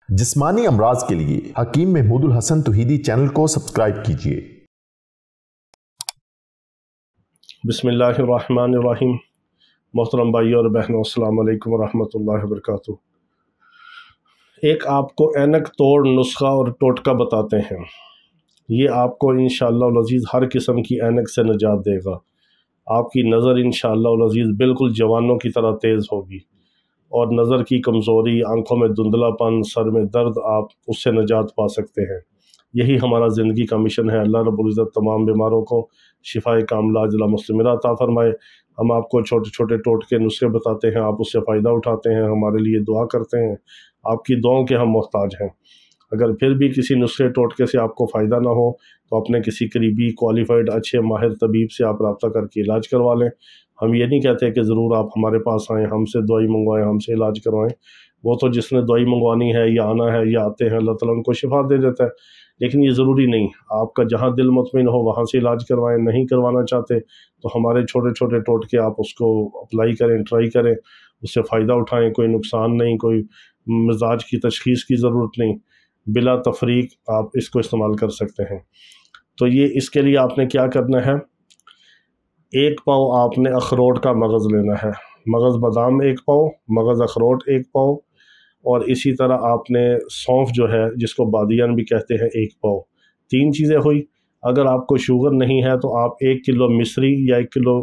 جسمانی امراض کے لیے حکیم محمود الحسن توحیدی چینل کو سبسکرائب کیجیے۔ بسم اللہ الرحمن الرحیم۔ محترم بھائیوں اور بہنوں، السلام علیکم ورحمۃ اللہ وبرکاتہ۔ ایک آپ کو اینک توڑ نسخہ اور ٹوٹکا بتاتے ہیں۔ یہ آپ کو انشاءاللہ العزیز ہر قسم کی اینک سے نجات دے گا۔ آپ کی نظر انشاءاللہ العزیز بالکل جوانوں کی طرح تیز ہوگی، اور نظر کی کمزوری، آنکھوں میں دھندلا پن، سر میں درد، آپ اس سے نجات پا سکتے ہیں۔ یہی ہمارا زندگی کا مشن ہے۔ اللہ رب العزت تمام بیماروں کو شفائے کاملہ عاجلہ مستمرہ عطا فرمائے۔ ہم آپ کو چھوٹے چھوٹے ٹوٹکے نسخے بتاتے ہیں، آپ اس سے فائدہ اٹھاتے ہیں، ہمارے لیے دعا کرتے ہیں۔ آپ کی دعاؤں کے ہم محتاج ہیں۔ اگر پھر بھی کسی نسخے ٹوٹکے سے آپ کو فائدہ نہ ہو تو اپنے کسی قریبی کوالیفائڈ اچھے ماہر طبیب سے آپ رابطہ کر کے علاج کروا لیں۔ ہم یہ نہیں کہتے کہ ضرور آپ ہمارے پاس آئیں، ہم سے دوائی منگوائیں، ہم سے علاج کروائیں۔ وہ تو جس نے دوائی منگوانی ہے یا آنا ہے یا آتے ہیں، اللہ تعالیٰ ان کو شفا دے دیتا ہے، لیکن یہ ضروری نہیں۔ آپ کا جہاں دل مطمئن ہو وہاں سے علاج کروائیں۔ نہیں کروانا چاہتے تو ہمارے چھوٹے چھوٹے ٹوٹکے آپ اس کو اپلائی کریں، ٹرائی کریں، اس سے فائدہ اٹھائیں۔ کوئی نقصان نہیں، کوئی مزاج کی تشخیص کی ضرورت نہیں، بلا تفریق آپ اس کو استعمال کر سکتے ہیں۔ تو یہ اس کے لیے آپ نے کیا کرنا ہے، ایک پاؤ آپ نے اخروٹ کا مغز لینا ہے، مغز بادام ایک پاؤ، مغز اخروٹ ایک پاؤ، اور اسی طرح آپ نے سونف جو ہے جس کو بادیان بھی کہتے ہیں ایک پاؤ۔ 3 چیزیں ہوئی۔ اگر آپ کو شوگر نہیں ہے تو آپ 1 کلو مصری یا 1 کلو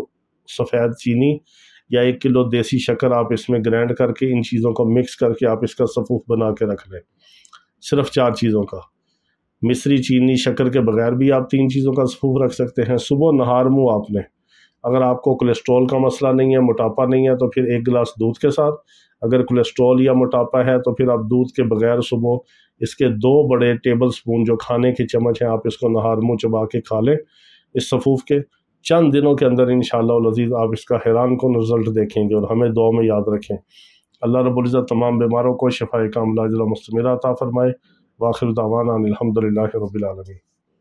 سفید چینی یا 1 کلو دیسی شکر آپ اس میں گرینڈ کر کے ان چیزوں کو مکس کر کے آپ اس کا صفوف بنا کے رکھ لیں۔ صرف 4 چیزوں کا، مصری، چینی، شکر کے بغیر بھی آپ 3 چیزوں کا صفوف رکھ سکتے ہیں۔ صبح نہار منہ آپ نے، اگر آپ کو کولیسٹرول کا مسئلہ نہیں ہے، موٹاپا نہیں ہے، تو پھر 1 گلاس دودھ کے ساتھ۔ اگر کولیسٹرول یا موٹاپا ہے تو پھر آپ دودھ کے بغیر صبح اس کے 2 بڑے ٹیبل سپون جو کھانے کے چمچ ہیں آپ اس کو نہار منہ چبا کے کھا لیں۔ اس صفوف کے چند دنوں کے اندر انشاءاللہ العزیز آپ اس کا حیران کن رزلٹ دیکھیں گے، اور ہمیں دعا میں یاد رکھیں۔ اللہ رب العزت تمام بیماروں کو شفائے کاملہ عاجلہ مستمرہ عطا فرمائے۔ وآخر دعوانا ان الحمد للہ رب العالمین۔